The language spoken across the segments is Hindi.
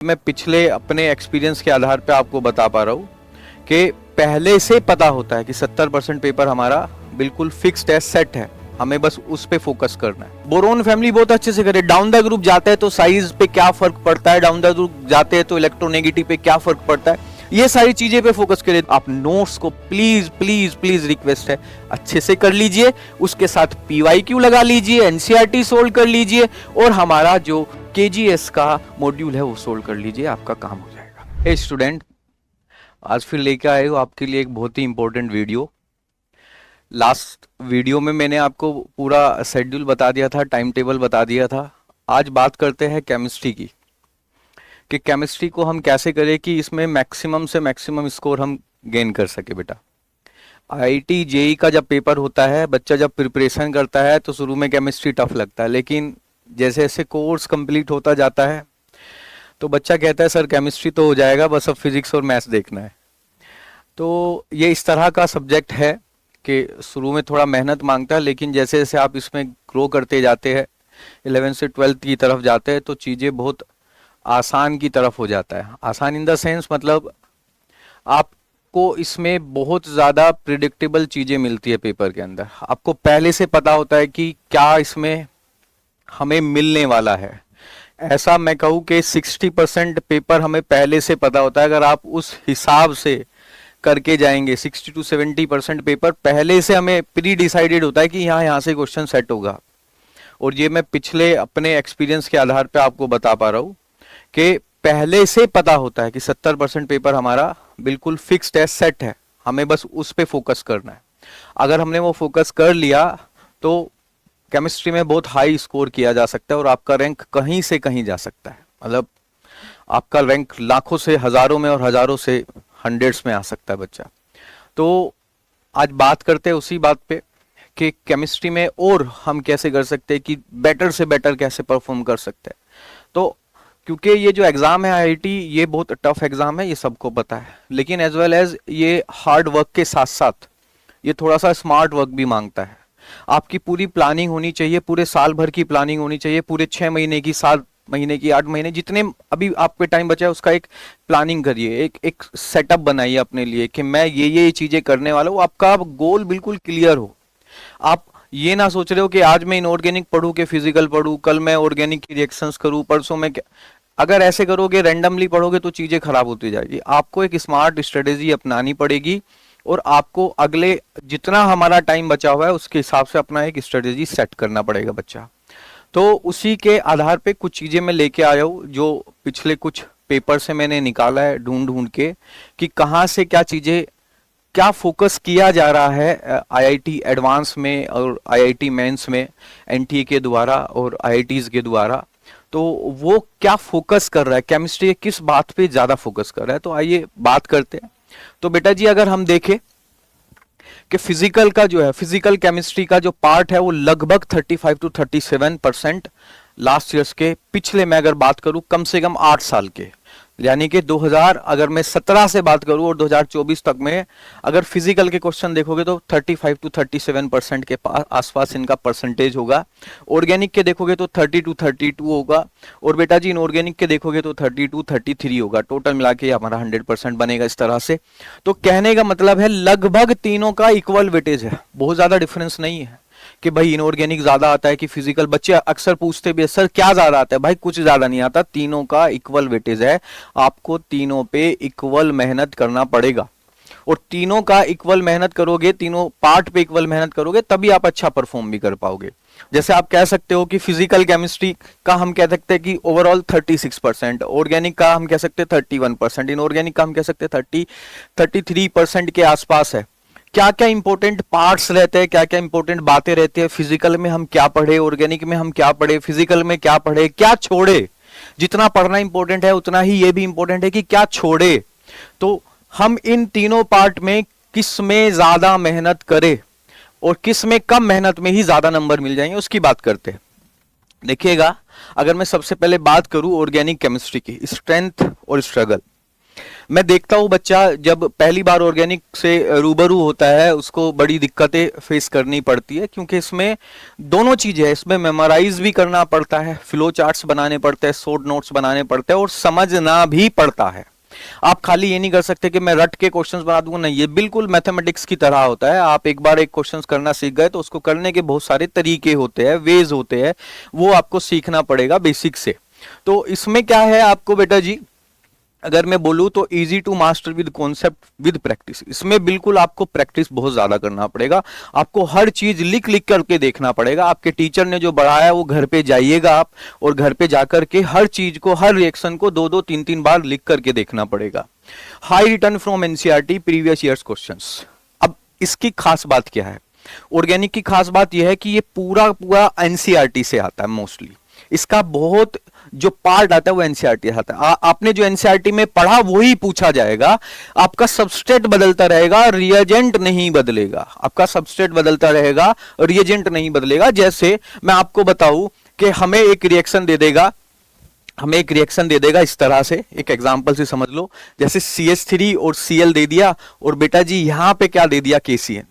मैं पिछले अपने एक्सपीरियंस के आधार पे आपको बता पा रहा हूँ कि पहले से पता होता है कि 70% पेपर हमारा बिल्कुल फिक्स्ड है, सेट है, हमें बस उस पे फोकस करना है। बोरोन फैमिली बहुत अच्छे से करे। डाउन द ग्रुप जाते हैं तो साइज पे क्या फर्क पड़ता है, डाउन द ग्रुप जाते हैं तो इलेक्ट्रोनेगेटिव पे क्या फर्क पड़ता है, ये सारी चीजें पे फोकस करें। आप नोट्स को प्लीज प्लीज प्लीज रिक्वेस्ट है अच्छे से कर लीजिए, उसके साथ PYQ लगा लीजिए, NCERT सोल्व कर लीजिए और हमारा जो KGS का मॉड्यूल है वो सोल्व कर लीजिए, आपका काम हो जाएगा। हे स्टूडेंट, आज फिर लेके आए हो आपके लिए एक बहुत ही इंपॉर्टेंट वीडियो। लास्ट वीडियो में मैंने आपको पूरा शेड्यूल बता दिया था, टाइम टेबल बता दिया था। आज बात करते हैं केमिस्ट्री की, कि केमिस्ट्री को हम कैसे करें कि इसमें मैक्सिमम से मैक्सिमम स्कोर हम गेन कर सके। बेटा IIT JEE का जब पेपर होता है, बच्चा जब प्रिपरेशन करता है तो शुरू में केमिस्ट्री टफ लगता है, लेकिन जैसे जैसे कोर्स कंप्लीट होता जाता है तो बच्चा कहता है सर केमिस्ट्री तो हो जाएगा, बस अब फिजिक्स और मैथ्स देखना है। तो ये इस तरह का सब्जेक्ट है कि शुरू में थोड़ा मेहनत मांगता है, लेकिन जैसे जैसे आप इसमें ग्रो करते जाते हैं, 11th से 12th की तरफ जाते हैं तो चीज़ें बहुत आसान की तरफ हो जाता है। आसान इन द सेंस मतलब आपको इसमें बहुत ज़्यादा प्रिडिक्टेबल चीज़ें मिलती है पेपर के अंदर। आपको पहले से पता होता है कि क्या इसमें हमें मिलने वाला है। ऐसा मैं कहूँ कि 60% पेपर हमें पहले से पता होता है। अगर आप उस हिसाब से करके जाएंगे 60 to 70% पेपर पहले से हमें प्री डिसाइडेड होता है कि यहाँ से क्वेश्चन सेट होगा। और ये मैं पिछले अपने एक्सपीरियंस के आधार पे आपको बता पा रहा हूँ कि पहले से पता होता है कि 70% पेपर हमारा बिल्कुल फिक्स्ड है, सेट है, हमें बस उस पे फोकस करना है। अगर हमने वो फोकस कर लिया तो केमिस्ट्री में बहुत हाई स्कोर किया जा सकता है और आपका रैंक कहीं से कहीं जा सकता है। मतलब आपका रैंक लाखों से हजारों में और हजारों से हंड्रेड्स में आ सकता है बच्चा। तो आज बात करते हैं उसी बात पे कि केमिस्ट्री में और हम कैसे कर सकते हैं कि बेटर से बेटर कैसे परफॉर्म कर सकते हैं। तो क्योंकि ये जो एग्जाम है IIT, ये बहुत टफ एग्जाम है, ये सबको पता है, लेकिन एज वेल एज ये हार्ड वर्क के साथ साथ ये थोड़ा सा स्मार्ट वर्क भी मांगता है। आपकी पूरी प्लानिंग होनी चाहिए, पूरे साल भर की प्लानिंग होनी चाहिए, पूरे 6 महीने की, 7 महीने की, 8 महीने, जितने अभी आपके टाइम बचा है उसका एक प्लानिंग करिए, एक सेटअप बनाइए अपने लिए कि मैं ये चीजें करने वाला हूँ। आपका गोल बिल्कुल क्लियर हो। आप ये ना सोच रहे हो कि आज मैं इनऑर्गेनिक पढ़ूं कि फिजिकल पढ़ूं, कल मैं ऑर्गेनिक की रिएक्शंस करूं, परसों मैं अगर ऐसे करोगे, रैंडमली पढ़ोगे तो चीजें खराब होती जाएगी। आपको एक स्मार्ट स्ट्रेटेजी अपनानी पड़ेगी और आपको अगले जितना हमारा टाइम बचा हुआ है उसके हिसाब से अपना एक स्ट्रेटेजी सेट करना पड़ेगा बच्चा। तो उसी के आधार पे कुछ चीजें मैं लेके आया हूँ जो पिछले कुछ पेपर से मैंने निकाला है ढूंढ ढूंढ के, कि कहाँ से क्या चीजें, क्या फोकस किया जा रहा है IIT एडवांस में और IIT मेंस में NTA के द्वारा और IITs के द्वारा। तो वो क्या फोकस कर रहा है, केमिस्ट्री किस बात पे ज्यादा फोकस कर रहा है। तो आइए बात करते हैं। तो बेटा जी, अगर हम देखें कि फिजिकल का जो है, फिजिकल केमिस्ट्री का जो पार्ट है वो लगभग 35 to 37% लास्ट ईयर्स के, पिछले मैं अगर बात करूं कम से कम 8 साल के, यानी कि 2000 अगर मैं 17 से बात करूं और 2024 तक में अगर फिजिकल के क्वेश्चन देखोगे तो 35 to 37% के आसपास इनका परसेंटेज होगा। ऑर्गेनिक के देखोगे तो 30 to 32 होगा, और बेटा जी इनऑर्गेनिक के देखोगे तो 30 to 33 होगा। टोटल मिला के हमारा 100% बनेगा इस तरह से। तो कहने का मतलब है लगभग तीनों का इक्वल वेटेज है, बहुत ज्यादा डिफरेंस नहीं है कि भाई इनऑर्गेनिक ज्यादा आता है कि फिजिकल। बच्चे अक्सर पूछते भी सर क्या ज्यादा आता है, भाई कुछ ज्यादा नहीं आता, तीनों का इक्वल वेटेज है। आपको तीनों पे इक्वल मेहनत करना पड़ेगा, और तीनों का इक्वल मेहनत करोगे, तीनों पार्ट पे इक्वल मेहनत करोगे तभी आप अच्छा परफॉर्म भी कर पाओगे। जैसे आप कह सकते हो कि फिजिकल केमिस्ट्री का हम कह सकते हैं कि ओवरऑल 36%, ऑर्गेनिक का हम कह सकते हैं 31%, इनऑर्गेनिक का हम कह सकते हैं 33% के आसपास है। क्या क्या इंपॉर्टेंट पार्ट्स रहते हैं, क्या क्या इंपॉर्टेंट बातें रहती है, फिजिकल में हम क्या पढ़े, ऑर्गेनिक में हम क्या पढ़े, फिजिकल में क्या पढ़े, क्या छोड़े। जितना पढ़ना इंपॉर्टेंट है उतना ही ये भी इंपॉर्टेंट है कि क्या छोड़े। तो हम इन तीनों पार्ट में किस में ज्यादा मेहनत करें और किस में कम मेहनत में ही ज्यादा नंबर मिल जाएंगे, उसकी बात करते हैं। देखिएगा, अगर मैं सबसे पहले बात करूं ऑर्गेनिक केमिस्ट्री की, स्ट्रेंथ और स्ट्रगल। मैं देखता हूँ बच्चा जब पहली बार ऑर्गेनिक से रूबरू होता है उसको बड़ी दिक्कतें फेस करनी पड़ती है, क्योंकि इसमें दोनों चीजें है, इसमें मेमोराइज भी करना पड़ता है, फ्लो चार्ट्स बनाने पड़ते हैं, शॉर्ट नोट्स बनाने पड़ते हैं और समझना भी पड़ता है। आप खाली ये नहीं कर सकते कि मैं रट के क्वेश्चंस बना दूंगा, नहीं, ये बिल्कुल मैथमेटिक्स की तरह होता है। आप एक बार एक क्वेश्चंस करना सीख गए तो उसको करने के बहुत सारे तरीके होते हैं, वेज होते हैं, वो आपको सीखना पड़ेगा बेसिक से। तो इसमें क्या है आपको बेटा जी, अगर मैं बोलूं तो easy to master with concept with practice, इसमें बिल्कुल आपको प्रैक्टिस बहुत ज्यादा करना पड़ेगा। आपको हर चीज लिख लिख करके देखना पड़ेगा। आपके टीचर ने जो पढ़ाया वो घर पे जाइएगा आप, और घर पे जाकर के हर चीज को, हर रिएक्शन को 2-2 3-3 बार लिख करके देखना पड़ेगा। High return from NCERT previous years questions. अब इसकी खास बात क्या है, ऑर्गेनिक की खास बात यह है कि ये पूरा पूरा एनसीईआरटी से आता है मोस्टली। इसका बहुत जो पार्ट आता है वो एनसीईआरटी आता है। आपने जो एनसीईआरटी में पढ़ा वही पूछा जाएगा। आपका सबस्ट्रेट बदलता रहेगा, रिएजेंट नहीं बदलेगा। आपका सबस्ट्रेट बदलता रहेगा, रिएजेंट नहीं बदलेगा। जैसे मैं आपको बताऊं कि हमें एक रिएक्शन दे देगा इस तरह से, एक एग्जांपल से समझ लो। जैसे CH3 और Cl दे दिया, और बेटा जी यहां पे क्या दे दिया, KCN।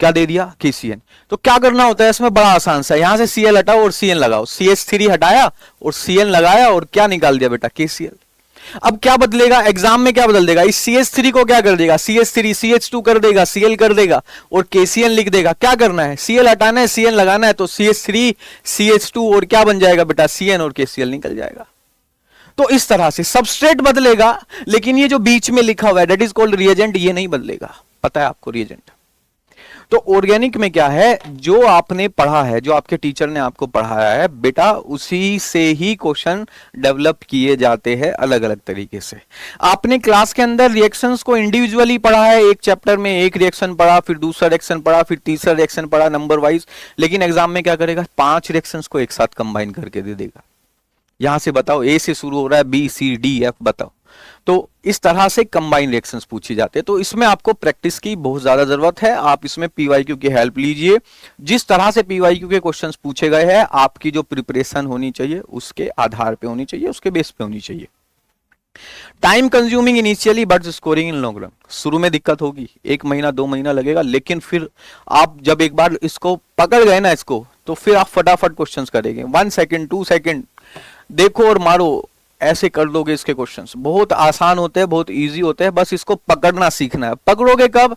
क्या दे दिया, KCN। तो क्या करना होता है इसमें, बड़ा आसान सा, यहां से Cl हटाओ और Cn लगाओ। CH3 हटाया और Cn लगाया और क्या निकाल दिया बेटा, KCl। अब क्या बदलेगा एग्जाम में, क्या बदल देगा, इस CH3 को क्या कर देगा, CH3 CH2 कर देगा, Cl कर देगा और KCN लिख देगा। क्या करना है, Cl हटाना है, Cn लगाना है, तो CH3 CH2 और क्या बन जाएगा बेटा, Cn और KCl निकल जाएगा। तो इस तरह से सबस्ट्रेट बदलेगा, लेकिन ये जो बीच में लिखा हुआ है दैट इज कॉल्ड रिएजेंट, ये नहीं बदलेगा। पता है आपको रिएजेंट। तो ऑर्गेनिक में क्या है, जो आपने पढ़ा है, जो आपके टीचर ने आपको पढ़ाया है बेटा, उसी से ही क्वेश्चन डेवलप किए जाते हैं अलग अलग तरीके से। आपने क्लास के अंदर रिएक्शंस को इंडिविजुअली पढ़ा है, एक चैप्टर में एक रिएक्शन पढ़ा, फिर दूसरा रिएक्शन पढ़ा, फिर तीसरा रिएक्शन पढ़ा नंबर वाइज, लेकिन एग्जाम में क्या करेगा, 5 रिएक्शंस को एक साथ कंबाइन करके दे देगा। यहां से बताओ, ए से शुरू हो रहा है, बी सी डी एफ बताओ। तो इस तरह से कंबाइन रिएक्शंस पूछी जाते हैं। तो इसमें आपको प्रैक्टिस की बहुत ज्यादा जरूरत है। आप इसमें पीवाईक्यू की हेल्प लीजिए। जिस तरह से पीवाईक्यू के क्वेश्चंस पूछे गए हैं, आपकी जो प्रिपरेशन होनी चाहिए उसके आधार पे होनी चाहिए, उसके बेस पे होनी चाहिए। Time consuming initially but scoring in long run. शुरू में दिक्कत होगी, 1 महीना 2 महीना लगेगा, लेकिन फिर आप जब एक बार इसको पकड़ गए ना इसको, तो फिर आप फटाफट क्वेश्चंस करेंगे। 1 सेकेंड 2 सेकेंड देखो और मारो, ऐसे कर दोगे इसके क्वेश्चंस। बहुत आसान होते हैं, बहुत इजी होते हैं, बस इसको पकड़ना सीखना है। पकड़ोगे कब,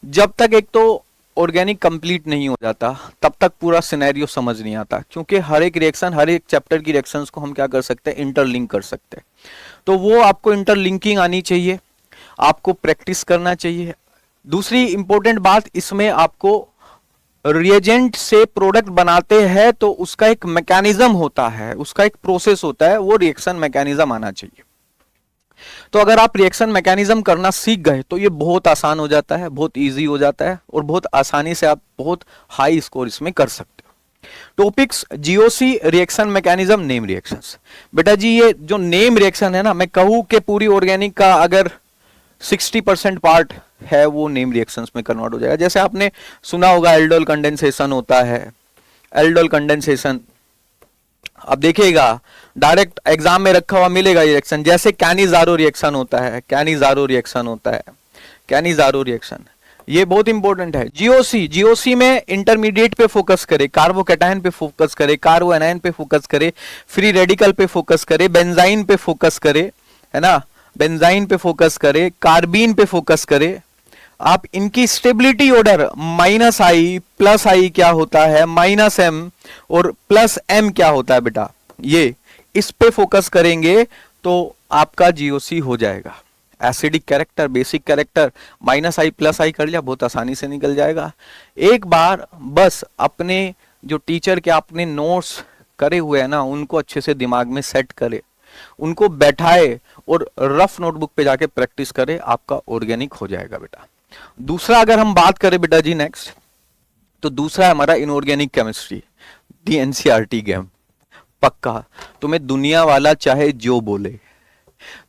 जब तक एक तो ऑर्गेनिक कंप्लीट नहीं हो जाता, तब तक पूरा सिनेरियो समझ नहीं आता, क्योंकि हर एक रिएक्शन, हर एक चैप्टर की रिएक्शंस को हम क्या कर सकते हैं, इंटरलिंक कर सकते हैं। तो वो आपको इंटरलिंकिंग आनी चाहिए, आपको प्रैक्टिस करना चाहिए। दूसरी इंपॉर्टेंट बात, इसमें आपको रिएजेंट से प्रोडक्ट बनाते हैं तो उसका एक मैकेनिज्म होता है, उसका एक प्रोसेस होता है, वो रिएक्शन मैकेनिज्म आना चाहिए। तो अगर आप रिएक्शन मैकेनिज्म करना सीख गए तो ये बहुत आसान हो जाता है, बहुत इजी हो जाता है, और बहुत आसानी से आप बहुत हाई स्कोर इसमें कर सकते हो। Topics, GOC, reaction mechanism, name reactions. बेटा जी ये जो नेम रिएक्शन है ना, मैं कहूं कि पूरी ऑर्गेनिक का अगर 60% पार्ट है वो नेम रिएक्शंस में कन्वर्ट हो जाएगा। जैसे आपने सुना होगा एल्डोल कंडेंसेशन होता है, एल्डोल कंडेंसेशन, अब देखिएगा डायरेक्ट एग्जाम में रखा हुआ मिलेगा रिएक्शन। जैसे कैनिजारो रिएक्शन होता है, कैनिजारो रिएक्शन होता है, कैनिजारो रिएक्शन, ये बहुत इंपॉर्टेंट है। जीओसी, जीओसी में इंटरमीडिएट पे फोकस करे, कार्बोकैटायन पे फोकस करे, कार्बो एनायन पे फोकस करे, फ्री रेडिकल पे फोकस करे, बेंजाइन पे फोकस करे, है ना, बेंजाइन पे फोकस करे, कार्बीन पे फोकस करे। आप इनकी स्टेबिलिटी ऑर्डर -I +I क्या होता है, -M और +M क्या होता है बेटा, ये इस पे फोकस करेंगे तो आपका जीओसी हो जाएगा। Acidic character, basic character, -I +I कर लिया, बहुत आसानी से निकल जाएगा। एक बार बस अपने जो टीचर के आपने नोट्स करे हुए हैं ना, उनको अच्छे से दिमाग में सेट करे, उनको बैठाए और रफ नोटबुक पे जाके प्रैक्टिस करे, आपका ऑर्गेनिक हो जाएगा बेटा। दूसरा अगर हम बात करें बेटा जी नेक्स्ट, तो दूसरा है हमारा इनऑर्गेनिक केमिस्ट्री, दी एनसीईआरटी गेम। पक्का तुम्हें दुनिया वाला चाहे जो बोले,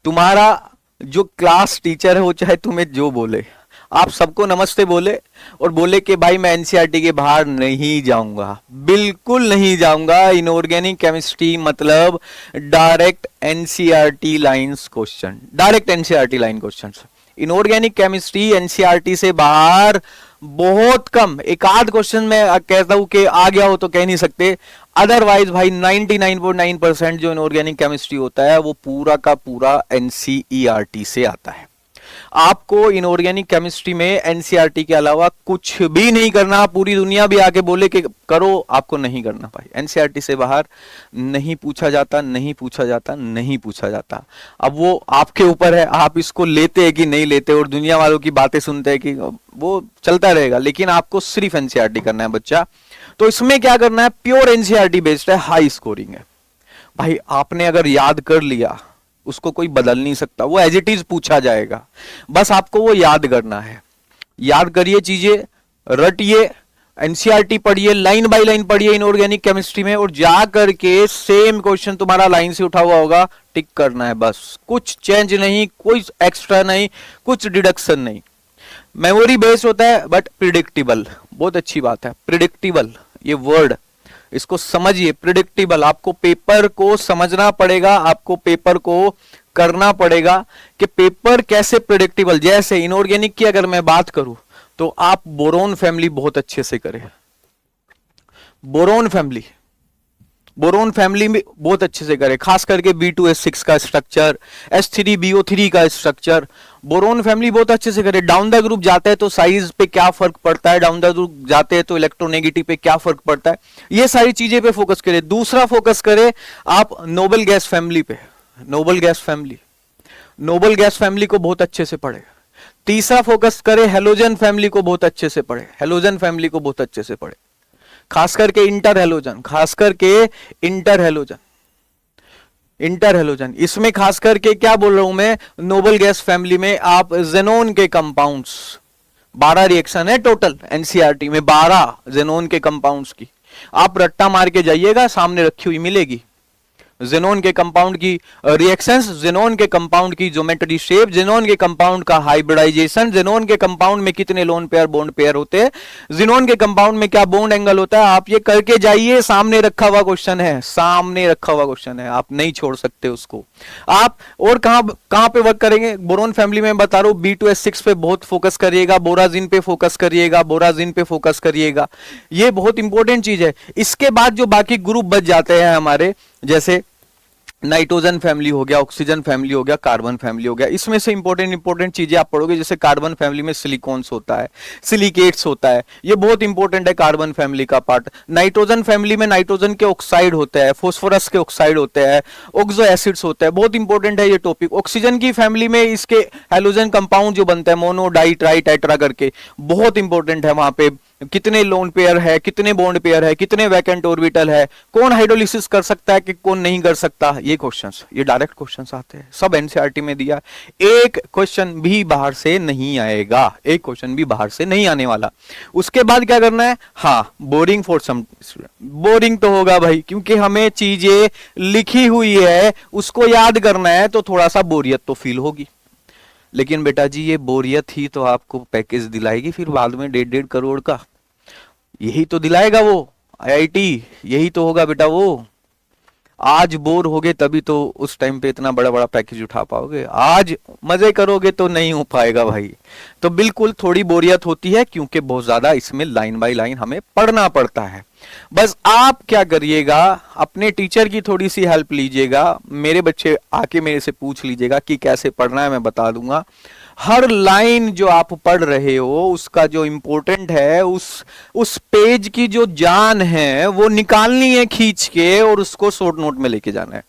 तुम्हारा जो क्लास टीचर है वो चाहे तुम्हें जो बोले, आप सबको नमस्ते बोले और बोले कि भाई मैं एनसीईआरटी के बाहर नहीं जाऊंगा, बिल्कुल नहीं जाऊंगा। इनऑर्गेनिक केमिस्ट्री मतलब direct NCERT lines question, direct NCERT line question. Inorganic chemistry NCERT से बाहर बहुत कम, एक आध क्वेश्चन में कहता हूं कि आ गया हो तो कह नहीं सकते, अदरवाइज भाई 99.9% जो इनऑर्गेनिक केमिस्ट्री होता है वो पूरा का पूरा एनसीईआरटी से आता है। आपको इनऑर्गेनिक केमिस्ट्री में एनसीईआरटी के अलावा कुछ भी नहीं करना। पूरी दुनिया भी आके बोले कि करो, आपको नहीं करना भाई। एनसीईआरटी से बाहर नहीं पूछा जाता, नहीं पूछा जाता, नहीं पूछा जाता। अब वो आपके ऊपर है, आप इसको लेते हैं कि नहीं लेते, और दुनिया वालों की बातें सुनते हैं कि वो चलता रहेगा, लेकिन आपको सिर्फ एनसीईआरटी करना है बच्चा। तो इसमें क्या करना है, प्योर एनसीईआरटी बेस्ड है, हाई स्कोरिंग है भाई। आपने अगर याद कर लिया उसको कोई बदल नहीं सकता, वो एज इट इज पूछा जाएगा, बस आपको वो याद करना है। याद करिए चीजें, रटिए, एनसीईआरटी पढ़िए, लाइन बाय लाइन पढ़िए इनऑर्गेनिक केमिस्ट्री में, और जा करके सेम क्वेश्चन तुम्हारा लाइन से उठा हुआ होगा, टिक करना है बस। कुछ चेंज नहीं, कोई एक्स्ट्रा नहीं, कुछ डिडक्शन नहीं। मेमोरी बेस्ड होता है बट प्रिडिक्टेबल, बहुत अच्छी बात है प्रिडिक्टेबल, ये वर्ड इसको समझिए। प्रिडिक्टेबल, आपको पेपर को समझना पड़ेगा, आपको पेपर को करना पड़ेगा कि पेपर कैसे प्रिडिक्टेबल। जैसे इनऑर्गेनिक की अगर मैं बात करूं तो आप बोरोन फैमिली बहुत अच्छे से करें, बोरोन फैमिली में बहुत अच्छे से करें, खास करके B2S6 का स्ट्रक्चर, S3BO3 का स्ट्रक्चर, बोरोन फैमिली बहुत अच्छे से करें। डाउन द ग्रुप जाते हैं तो साइज पे क्या फर्क पड़ता है, डाउन द ग्रुप जाते हैं तो इलेक्ट्रोनेगेटिव पे क्या फर्क पड़ता है, ये सारी चीजें पे फोकस करें। दूसरा फोकस करें आप नोबल गैस फैमिली पे, नोबल गैस फैमिली को बहुत अच्छे से पढ़े। तीसरा फोकस करें हेलोजन फैमिली को बहुत अच्छे से पढ़े, हेलोजन फैमिली को बहुत अच्छे से पढ़े, खास करके इंटर हेलोजन। इसमें खास करके क्या बोल रहा हूं मैं, नोबल गैस फैमिली में आप जेनोन के कंपाउंड्स, 12 रिएक्शन है टोटल एनसीईआरटी में, 12 जेनोन के कंपाउंड्स की आप रट्टा मार के जाइएगा, सामने रखी हुई मिलेगी। जेनोन के कंपाउंड की रिएक्शंस, जेनोन के कंपाउंड की ज्योमेट्री शेप, जेनोन के कंपाउंड का हाइब्रिडाइजेशन, जेनोन के कंपाउंड में कितने लोन पेयर बॉन्ड पेयर होते हैं, जेनोन के कंपाउंड में क्या बॉन्ड एंगल होता है, आप ये करके जाइए। सामने रखा हुआ क्वेश्चन है, आप नहीं छोड़ सकते उसको। आप और कहां पे वर्क करेंगे, बोरोन फैमिली में बता रहा हूं, B2S6 पे बहुत फोकस करिएगा, बोराजिन पे फोकस करिएगा, ये बहुत इंपॉर्टेंट चीज है। इसके बाद जो बाकी ग्रुप बच जाते हैं हमारे, जैसे नाइट्रोजन फैमिली हो गया, ऑक्सीजन फैमिली हो गया, कार्बन फैमिली हो गया, इसमें से इंपॉर्टेंट चीजें आप पढ़ोगे। जैसे कार्बन फैमिली में सिलिकॉन्स होता है, सिलिकेट्स होता है, ये बहुत इंपॉर्टेंट है कार्बन फैमिली का पार्ट। नाइट्रोजन फैमिली में नाइट्रोजन के ऑक्साइड होते हैं, फास्फोरस के ऑक्साइड होते हैं, ऑक्सो एसिड्स होते हैं, बहुत इंपॉर्टेंट है ये टॉपिक। ऑक्सीजन की फैमिली में इसके हैलोजन कंपाउंड जो बनता है, मोनो डाई ट्राई टेट्रा करके, बहुत इंपॉर्टेंट है। वहां पे कितने लोन पेयर है, कितने बॉन्ड पेयर है, कितने वैकेंट ऑर्बिटल है, कौन हाइड्रोलिसिस कर सकता है कि कौन नहीं कर सकता, ये क्वेश्चंस, ये डायरेक्ट क्वेश्चंस आते हैं, सब एनसीईआरटी में दिया। एक क्वेश्चन भी बाहर से नहीं आएगा, एक क्वेश्चन भी बाहर से नहीं आने वाला। उसके बाद क्या करना है, हाँ बोरिंग फॉर सम, बोरिंग तो होगा भाई, क्योंकि हमें चीजें लिखी हुई है उसको याद करना है, तो थोड़ा सा बोरियत तो फील होगी। लेकिन बेटा जी ये बोरियत ही तो आपको पैकेज दिलाएगी फिर बाद में 1.5 करोड़ का, यही तो दिलाएगा वो आईआईटी, यही तो होगा बेटा वो। आज बोर होगे तभी तो उस टाइम पे इतना बड़ा बड़ा पैकेज उठा पाओगे, आज मजे करोगे तो नहीं हो पाएगा भाई। तो बिल्कुल थोड़ी बोरियत होती है, क्योंकि बहुत ज्यादा इसमें लाइन बाय लाइन हमें पढ़ना पड़ता है। बस आप क्या करिएगा, अपने टीचर की थोड़ी सी हेल्प लीजिएगा, मेरे बच्चे आके मेरे से पूछ लीजिएगा कि कैसे पढ़ना है, मैं बता दूंगा। हर लाइन जो आप पढ़ रहे हो उसका जो इंपॉर्टेंट है, उस पेज की जो जान है वो निकालनी है खींच के, और उसको शॉर्ट नोट में लेके जाना है।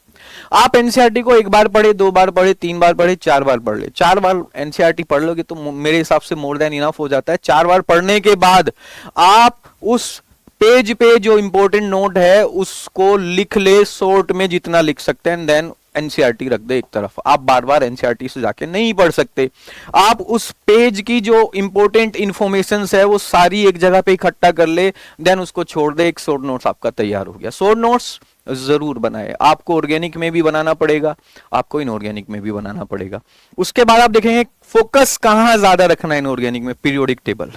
आप एनसीईआरटी को 1 बार पढ़े, 2 बार पढ़े, 3 बार पढ़े, 4 बार पढ़ ले, 4 बार एनसीईआरटी पढ़ लोगे तो मेरे हिसाब से मोर देन इनफ हो जाता है। 4 बार पढ़ने के बाद आप उस पेज पे जो इंपॉर्टेंट नोट है उसको लिख ले शॉर्ट में, जितना लिख सकते हैं, देन एनसीईआरटी रख दे एक तरफ। आप बार बार एनसीईआरटी से जाके नहीं पढ़ सकते, आप उस पेज की जो इंपॉर्टेंट इंफॉर्मेशन है वो सारी एक जगह पे इकट्ठा कर ले, देन उसको छोड़ दे, एक शॉर्ट नोट्स आपका तैयार हो गया। शॉर्ट नोट्स जरूर बनाए। आपको ऑर्गेनिक में भी बनाना पड़ेगा, आपको इनऑर्गेनिक में भी बनाना पड़ेगा। उसके बाद आप देखेंगे फोकस कहां ज्यादा रखना है इनऑर्गेनिक में, periodic table,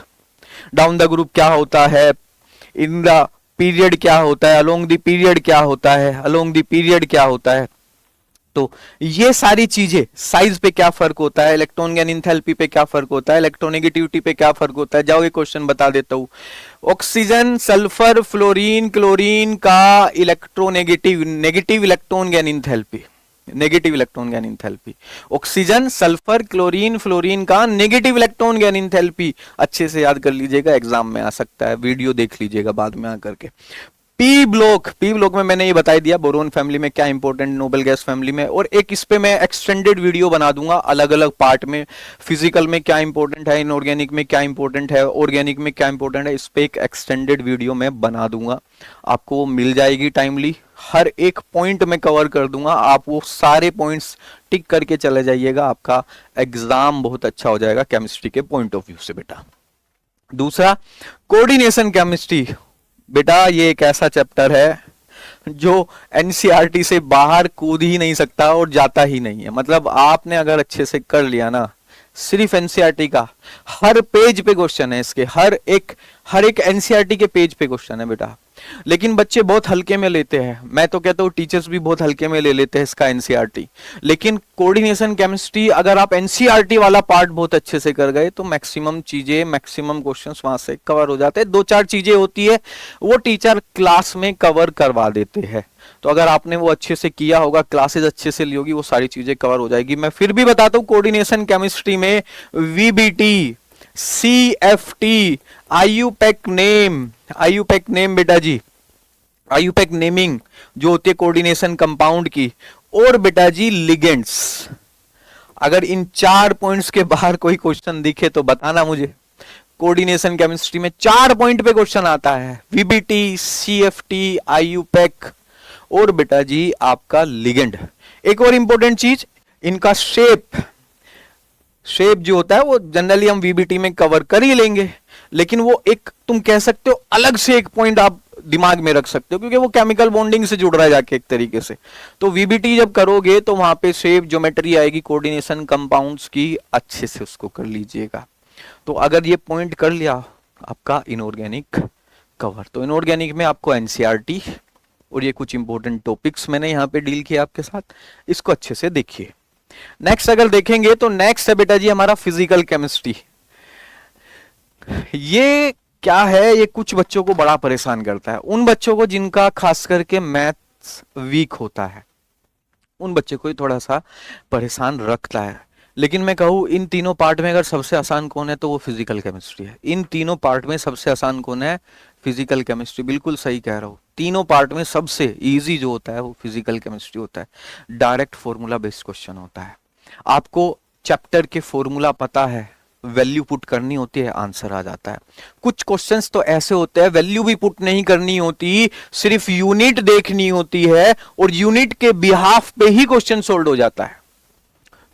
down the group क्या होता है, इन द पीरियड क्या होता है, अलोंग द पीरियड क्या होता है, अलोंग द पीरियड क्या होता है। तो ये सारी चीजें, साइज पे क्या फर्क होता है, इलेक्ट्रॉन गैन एंथैल्पी पे क्या फर्क होता है, इलेक्ट्रोनेगेटिविटी पे क्या फर्क होता है, जाओ ये क्वेश्चन बता देता हूं। ऑक्सीजन, सल्फर, फ्लोरीन, क्लोरीन का electronegative negative electron gain enthalpy, negative electron gain enthalpy. Oxygen, sulphur, chlorine, fluorine का नेगेटिव इलेक्ट्रॉन गैन एंथैल्पी अच्छे से याद कर लीजिएगा, एग्जाम में आ सकता है, वीडियो देख लीजिएगा बाद में आकर के। पी ब्लॉक में मैंने ये बता दिया बोरोन फैमिली में क्या इंपॉर्टेंट, नोबल गैस फैमिली में, और एक इस पे मैं एक्सटेंडेड वीडियो बना दूंगा अलग अलग पार्ट में, फिजिकल में क्या इंपॉर्टेंट है, इनऑर्गेनिक में क्या इंपॉर्टेंट है, ऑर्गेनिक में क्या इंपॉर्टेंट है, इस पे एक एक्सटेंडेड वीडियो मैं बना दूंगा, आपको वो मिल जाएगी टाइमली, हर एक पॉइंट में कवर कर दूंगा, आप वो सारे पॉइंट्स टिक करके चले जाइएगा, आपका एग्जाम बहुत अच्छा हो जाएगा केमिस्ट्री के पॉइंट ऑफ व्यू से बेटा। दूसरा, कोऑर्डिनेशन केमिस्ट्री, बेटा ये एक ऐसा चैप्टर है जो एनसीईआरटी से बाहर कूद ही नहीं सकता और जाता ही नहीं है। मतलब आपने अगर अच्छे से कर लिया ना, सिर्फ एनसीईआरटी का हर पेज पे क्वेश्चन है, इसके हर एक एनसीईआरटी के पेज पे क्वेश्चन है बेटा। लेकिन बच्चे बहुत हल्के में लेते हैं, मैं तो कहता हूँ टीचर्स भी बहुत हल्के में ले लेते हैं इसका एनसीईआरटी। लेकिन कोऑर्डिनेशन केमिस्ट्री अगर आप एनसीईआरटी वाला पार्ट बहुत अच्छे से कर गए तो मैक्सिमम चीजें, मैक्सिमम क्वेश्चंस वहां से कवर हो जाते हैं। 2-4 चीजें होती है वो टीचर क्लास में कवर करवा देते हैं, तो अगर आपने वो अच्छे से किया होगा, क्लासेस अच्छे से ली होगी, वो सारी चीजें कवर हो जाएगी। मैं फिर भी बताता हूँ कोऑर्डिनेशन केमिस्ट्री में वीबीटी, सीएफटी, आईयूपैक नेम बेटा जी, आईयूपैक नेमिंग जो होती है कोऑर्डिनेशन कंपाउंड की, और बेटा जी लिगेंड्स। अगर इन 4 पॉइंट्स के बाहर कोई क्वेश्चन दिखे तो बताना मुझे। कोऑर्डिनेशन केमिस्ट्री में 4 पॉइंट पे क्वेश्चन आता है, वीबीटी, सीएफटी, आईयूपैक और बेटा जी आपका लिगेंड। एक और इंपॉर्टेंट चीज, इनका शेप जो होता है वो जनरली हम वीबीटी में कवर कर ही लेंगे, लेकिन वो एक तुम कह सकते हो अलग से एक पॉइंट आप दिमाग में रख सकते हो, क्योंकि वो केमिकल बॉन्डिंग से जुड़ रहा है जाके एक तरीके से। तो वीबीटी जब करोगे तो वहां पे शेप, ज्योमेट्री आएगी कोऑर्डिनेशन कंपाउंड्स की, अच्छे से उसको कर लीजिएगा। तो अगर ये पॉइंट कर लिया आपका इनऑर्गेनिक कवर, तो इनऑर्गेनिक में आपको एनसीईआरटी और ये कुछ इंपॉर्टेंट टॉपिक्स मैंने यहाँ पे डील किया आपके साथ, इसको अच्छे से देखिए। नेक्स्ट अगर देखेंगे तो नेक्स्ट है बेटा जी हमारा फिजिकल केमिस्ट्री। ये क्या है, ये कुछ बच्चों को बड़ा परेशान करता है, उन बच्चों को जिनका खास करके मैथ्स वीक होता है, उन बच्चों को ही थोड़ा सा परेशान रखता है। लेकिन मैं कहूँ इन तीनों पार्ट में अगर सबसे आसान कौन है तो वो फिजिकल केमिस्ट्री है। इन तीनों पार्ट में सबसे आसान कौन है, फिजिकल केमिस्ट्री। बिल्कुल सही कह रहा हूँ, तीनों पार्ट में सबसे इजी जो होता है वो फिजिकल केमिस्ट्री होता है। डायरेक्ट फॉर्मूला बेस्ड क्वेश्चन होता है, आपको चैप्टर के फॉर्मूला पता है, वैल्यू पुट करनी होती है, आंसर आ जाता है। कुछ क्वेश्चंस तो ऐसे होते हैं वैल्यू भी पुट नहीं करनी होती, सिर्फ यूनिट देखनी होती है और यूनिट के बिहाफ पे ही क्वेश्चन सोल्व हो जाता है।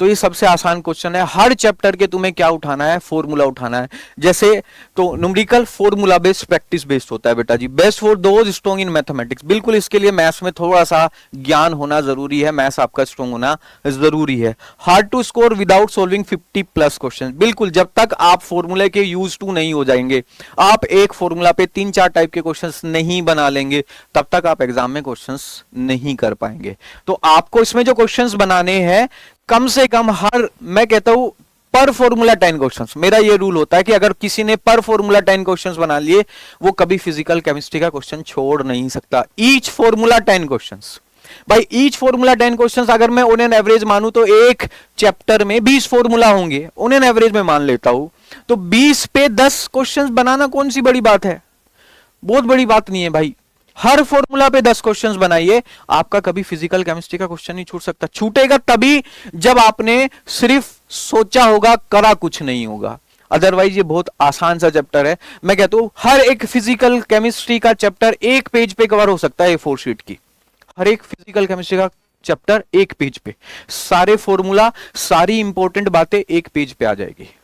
तो ये सबसे आसान क्वेश्चन है। हर चैप्टर के तुम्हें क्या उठाना है, फॉर्मूला उठाना है। जैसे तो numerical formula based, practice based होता है बेटा जी, best for those strong in mathematics. बिल्कुल इसके लिए मैथ्स में थोड़ा सा ज्ञान होना जरूरी है, मैथ्स आपका स्ट्रॉन्ग होना जरूरी है। Hard to score without solving 50+ question. बिल्कुल जब तक आप फॉर्मूले के यूज टू नहीं हो जाएंगे, आप एक फॉर्मूला पे 3-4 टाइप के क्वेश्चंस नहीं बना लेंगे, तब तक आप एग्जाम में क्वेश्चंस नहीं कर पाएंगे। तो आपको इसमें जो क्वेश्चंस बनाने हैं कम से कम हर, मैं कहता हूं पर फॉर्मूला 10 क्वेश्चंस। मेरा ये रूल होता है कि अगर किसी ने पर फॉर्मूला 10 क्वेश्चंस बना लिए, वो कभी फिजिकल केमिस्ट्री का क्वेश्चन छोड़ नहीं सकता। ईच फॉर्मूला 10 क्वेश्चंस, भाई ईच फॉर्मूला 10 क्वेश्चंस अगर मैं ऑन एन एवरेज मानूं तो एक चैप्टर में 20 फॉर्मूला होंगे, ऑन एन एवरेज में मान लेता हूं, तो 20 पे 10 क्वेश्चंस बनाना कौन सी बड़ी बात है, बहुत बड़ी बात नहीं है भाई। हर फॉर्मूला पे 10 क्वेश्चंस बनाइए, आपका कभी फिजिकल केमिस्ट्री का क्वेश्चन नहीं छूट सकता। छूटेगा तभी जब आपने सिर्फ सोचा होगा, करा कुछ नहीं होगा। अदरवाइज ये बहुत आसान सा चैप्टर है। मैं कहता हूं हर एक फिजिकल केमिस्ट्री का चैप्टर एक पेज पे कवर हो सकता है, A4 शीट की। हर एक फिजिकल केमिस्ट्री का चैप्टर एक पेज पे, सारे फॉर्मूला, सारी इंपॉर्टेंट बातें एक पेज पे आ जाएगी।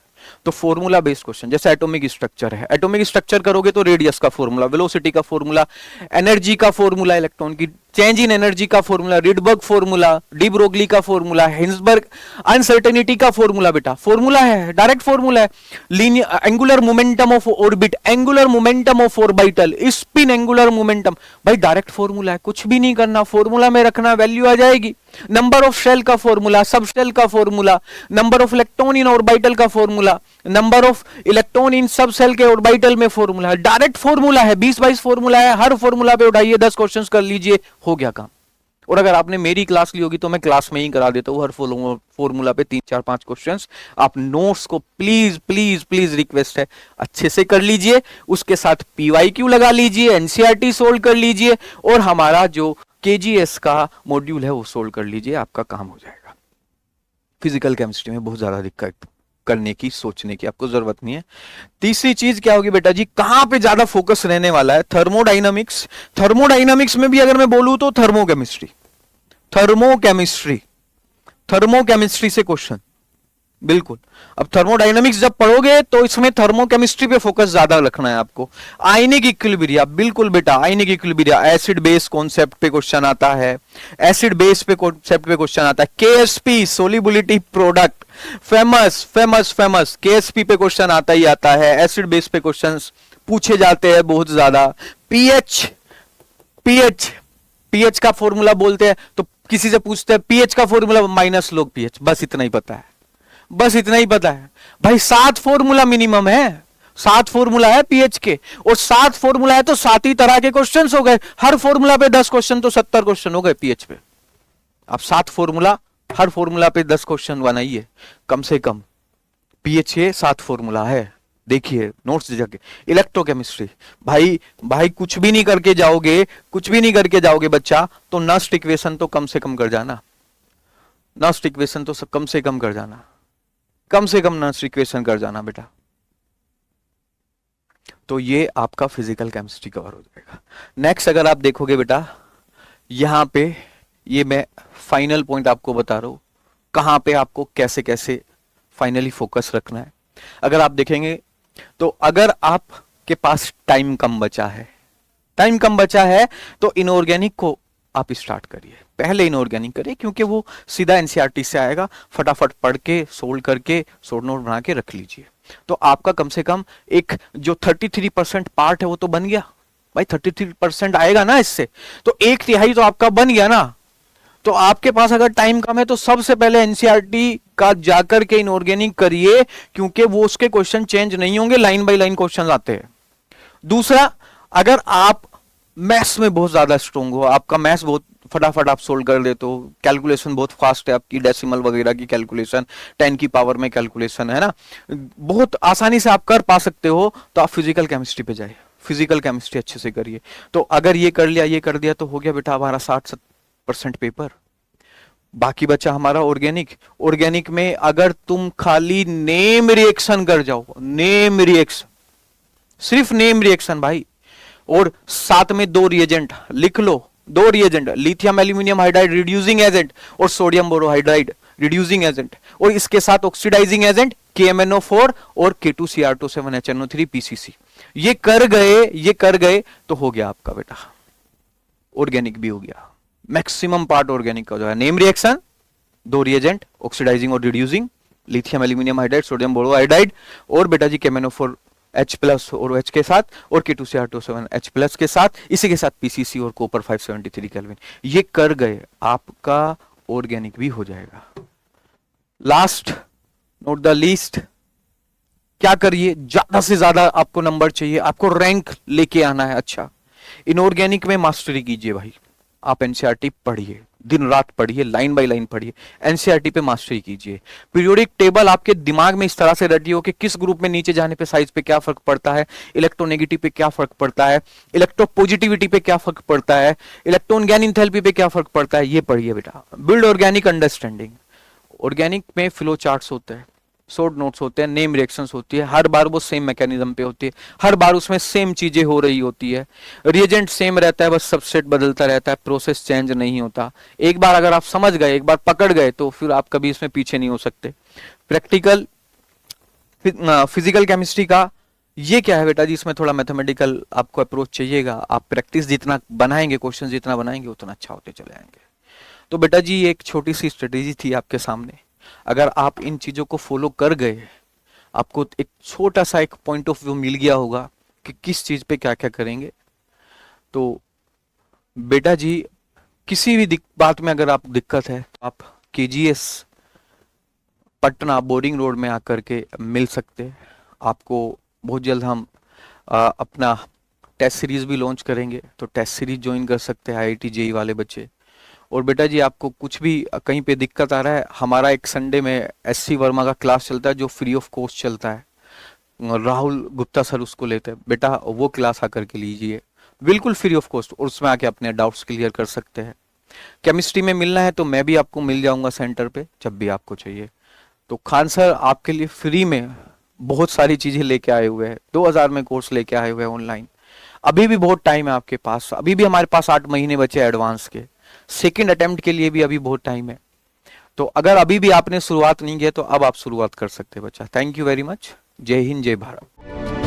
तो फॉर्मूला बेस्ड क्वेश्चन, जैसे एटॉमिक स्ट्रक्चर है, एटॉमिक स्ट्रक्चर करोगे तो रेडियस का फॉर्मूला, वेलोसिटी का फॉर्मूला, एनर्जी का फॉर्मूला, इलेक्ट्रॉन की चेंज इन एनर्जी का formula, Rydberg formula, de Broglie का फॉर्मूला, हिंसबर्ग अनसर्टेनिटी का फॉर्मूला, बेटा फॉर्मूला है, डायरेक्ट फॉर्मूला है। Linear angular momentum of orbit, angular momentum of orbital, spin angular momentum, भाई डायरेक्ट फॉर्मूला है, कुछ भी नहीं करना, फॉर्मूला में रखना, वैल्यू आ जाएगी। नंबर ऑफ शेल का फॉर्मूला, सब शेल का formula, number of electron in orbital का formula, number of electron in sub shell के ऑर्बिटल में फॉर्मूला है, डायरेक्ट फॉर्मूला है, 20-22 फॉर्मूला है, हर फॉर्मूला पे उठाइए, 10 क्वेश्चंस कर लीजिए, हो गया काम। और अगर आपने मेरी क्लास ली होगी तो मैं क्लास में ही करा देता हूँ, हर फॉर्मूला पे 3-4-5 क्वेश्चंस। आप नोट्स को प्लीज प्लीज प्लीज रिक्वेस्ट है अच्छे से कर लीजिए, उसके साथ पीवाईक्यू लगा लीजिए, एनसीईआरटी सोल्व कर लीजिए, और हमारा जो केजीएस का मॉड्यूल है वो सोल्व कर लीजिए, आपका काम हो जाएगा। फिजिकल केमिस्ट्री में बहुत ज्यादा दिक्कत करने की, सोचने की आपको जरूरत नहीं है। तीसरी चीज क्या होगी बेटा जी, कहां पे ज्यादा फोकस रहने वाला है, थर्मोडाइनमिक्स। थर्मोडाइनमिक्स में भी अगर मैं बोलूं तो थर्मोकेमिस्ट्री, थर्मोकेमिस्ट्री, थर्मोकेमिस्ट्री से क्वेश्चन, बिल्कुल। अब थर्मोडायनामिक्स जब पढ़ोगे तो इसमें थर्मोकेमिस्ट्री पे फोकस ज्यादा रखना है आपको। आयनिक इक्विलिब्रिया, बिल्कुल बेटा, आयनिक इक्विलिब्रिया, एसिड बेस कॉन्सेप्ट पे क्वेश्चन आता है, एसिड बेस पे कॉन्सेप्ट पे क्वेश्चन आता है। Ksp solubility product, famous famous famous, Ksp पे क्वेश्चन आता ही आता है, एसिड बेस पे क्वेश्चंस पूछे जाते हैं बहुत ज्यादा। पीएच, पीएच, पीएच का फॉर्मूला बोलते हैं तो किसी से पूछते हैं पीएच का फॉर्मूला माइनस लोग पीएच, बस इतना ही पता है, बस इतना ही पता है भाई। 7 फॉर्मूला मिनिमम है, 7 फॉर्मूला है पीएच के, और 7 फॉर्मूला है तो 7 ही तरह के क्वेश्चंस हो गए, हर फॉर्मूला पे 10 क्वेश्चन, तो 70 क्वेश्चन हो गए पीएच पे। अब 7 फॉर्मूला, हर फॉर्मूला पे 10 क्वेश्चन बनाइए कम से कम, पीएच के 7 फॉर्मूला है, देखिए नोट्स जाके। इलेक्ट्रोकेमिस्ट्री, भाई भाई कुछ भी नहीं करके जाओगे, कुछ भी नहीं करके जाओगे बच्चा, तो नस्ट इक्वेशन तो कम से कम कर जाना, नस्ट इक्वेशन तो कम से कम कर जाना, कम से कम नस्ट इक्वेशन कर जाना बेटा। तो ये आपका फिजिकल केमिस्ट्री कवर हो जाएगा। नेक्स्ट अगर आप देखोगे बेटा, यहां पे ये मैं फाइनल पॉइंट आपको बता रहा हूं, कहां पे आपको कैसे कैसे फाइनली फोकस रखना है। अगर आप देखेंगे तो अगर आपके पास टाइम कम बचा है, टाइम कम बचा है, तो इनऑर्गेनिक को आप स्टार्ट करिए, पहले इनऑर्गेनिक करिए, क्योंकि वो सीधा एनसीईआरटी से आएगा, फटाफट पढ़ के सोल्व करके शॉर्ट नोट बना के रख लीजिए। तो आपका कम से कम एक जो 33% पार्ट है वो तो बन गया भाई, 33% आएगा ना इससे, तो 1/3 तो आपका बन गया ना। तो आपके पास अगर टाइम कम है तो सबसे पहले एनसीईआरटी का जाकर के इनऑर्गेनिक करिए, क्योंकि वो उसके क्वेश्चन चेंज नहीं होंगे, लाइन बाय लाइन क्वेश्चन आते हैं। दूसरा, अगर आप मैथ्स में बहुत ज्यादा स्ट्रोंग हो, आपका मैथ्स बहुत फटाफट आप सोल्व कर देते हो, कैलकुलेशन बहुत फास्ट है आपकी, डेसिमल वगैरह की कैलकुलेशन, 10 की पावर में कैलकुलेशन है ना, बहुत आसानी से आप कर पा सकते हो, तो आप फिजिकल केमिस्ट्री पे जाइए, फिजिकल केमिस्ट्री अच्छे से करिए। तो अगर ये कर लिया, ये कर दिया, तो हो गया बेटा हमारा 60% पेपर। बाकी बचा हमारा ऑर्गेनिक। ऑर्गेनिक में अगर तुम खाली नेम रिएक्शन कर जाओ, नेम रिएक्शन, सिर्फ नेम रिएक्शन भाई, और साथ में 2 रिएजेंट लिख लो, 2 reagent, lithium aluminium hydride reducing agent और सोडियम बोरोहाइड्राइड रिड्यूसिंग एजेंट, और इसके साथ ऑक्सीडाइजिंग एजेंट KMnO4 और K2Cr27HNO3 PCC। ये कर गए, ये कर गए तो हो गया आपका बेटा ऑर्गेनिक भी हो गया। मैक्सिमम पार्ट ऑर्गेनिक का जो है नेम रिएक्शन, 2 रिएजेंट, ऑक्सीडाइजिंग और reducing, lithium aluminium hydride, sodium borohydride, और बेटा जी KMnO4 H+ और H के साथ, और K2Cr27 H+ के साथ, इसी के साथ PCC और कॉपर 573 केल्विन। ये कर गए, आपका ऑर्गेनिक भी हो जाएगा। लास्ट नोट द लीस्ट, क्या करिए, ज्यादा से ज्यादा आपको नंबर चाहिए, आपको रैंक लेके आना है। अच्छा, इनऑर्गेनिक में मास्टरी कीजिए भाई, आप एनसीईआरटी पढ़िए, दिन रात पढ़िए, लाइन बाय लाइन पढ़िए, एनसीईआरटी पे मास्टरी कीजिए। पीरियोडिक टेबल आपके दिमाग में इस तरह से रटी हो कि किस ग्रुप में नीचे जाने पे साइज पे क्या फर्क पड़ता है, इलेक्ट्रोनेगेटिव पे क्या फर्क पड़ता है, इलेक्ट्रोपॉजिटिविटी पे क्या फर्क पड़ता है, इलेक्ट्रॉन गैन इंथैल्पी पे क्या फर्क पड़ता है, ये पढ़िए बेटा। Build organic understanding. ऑर्गेनिक में फ्लो चार्ट्स होते हैं, शॉर्ट नोट्स होते हैं, नेम रिएक्शंस होती है, हर बार वो सेम मैकेनिज्म पे होती है, हर बार उसमें सेम चीजें हो रही होती है, रिएजेंट सेम रहता है, बस सबसेट बदलता रहता है, प्रोसेस चेंज नहीं होता। एक बार अगर आप समझ गए, एक बार पकड़ गए, तो फिर आप कभी इसमें पीछे नहीं हो सकते। प्रैक्टिकल फिजिकल केमिस्ट्री का ये क्या है बेटा जी, इसमें थोड़ा मैथमेटिकल आपको अप्रोच चाहिएगा। आप प्रैक्टिस जितना बनाएंगे, क्वेश्चन जितना बनाएंगे, उतना अच्छा होते चले आएंगे। तो बेटा जी ये एक छोटी सी स्ट्रेटेजी थी आपके सामने। अगर आप इन चीजों को फॉलो कर गए, आपको एक छोटा सा एक पॉइंट ऑफ व्यू मिल गया होगा कि किस चीज पे क्या क्या करेंगे। तो बेटा जी किसी भी बात में अगर आप दिक्कत है तो आप केजीएस पटना बोरिंग रोड में आकर के मिल सकते हैं। आपको बहुत जल्द हम अपना टेस्ट सीरीज भी लॉन्च करेंगे, तो टेस्ट सीरीज ज्वाइन कर सकते हैं आईआईटी जेई वाले बच्चे। और बेटा जी आपको कुछ भी कहीं पे दिक्कत आ रहा है, हमारा एक संडे में एससी वर्मा का क्लास चलता है जो फ्री ऑफ कॉस्ट चलता है। राहुल गुप्ता सर उसको लेते हैं, बेटा वो क्लास आकर के लीजिए बिल्कुल फ्री ऑफ कॉस्ट, और उसमें आके अपने डाउट्स क्लियर कर सकते हैं। केमिस्ट्री में मिलना है तो मैं भी आपको मिल जाऊंगा सेंटर पे जब भी आपको चाहिए। तो खान सर आपके लिए फ्री में बहुत सारी चीजें लेके आए हुए हैं, 2000 में कोर्स लेके आए हुए हैं ऑनलाइन। अभी भी बहुत टाइम है आपके पास, अभी भी हमारे पास 8 महीने बचे एडवांस के। सेकंड अटेम्प्ट के लिए भी अभी बहुत टाइम है। तो अगर अभी भी आपने शुरुआत नहीं की है तो अब आप शुरुआत कर सकते हैं बच्चा। Thank you very much. जय हिंद, जय भारत।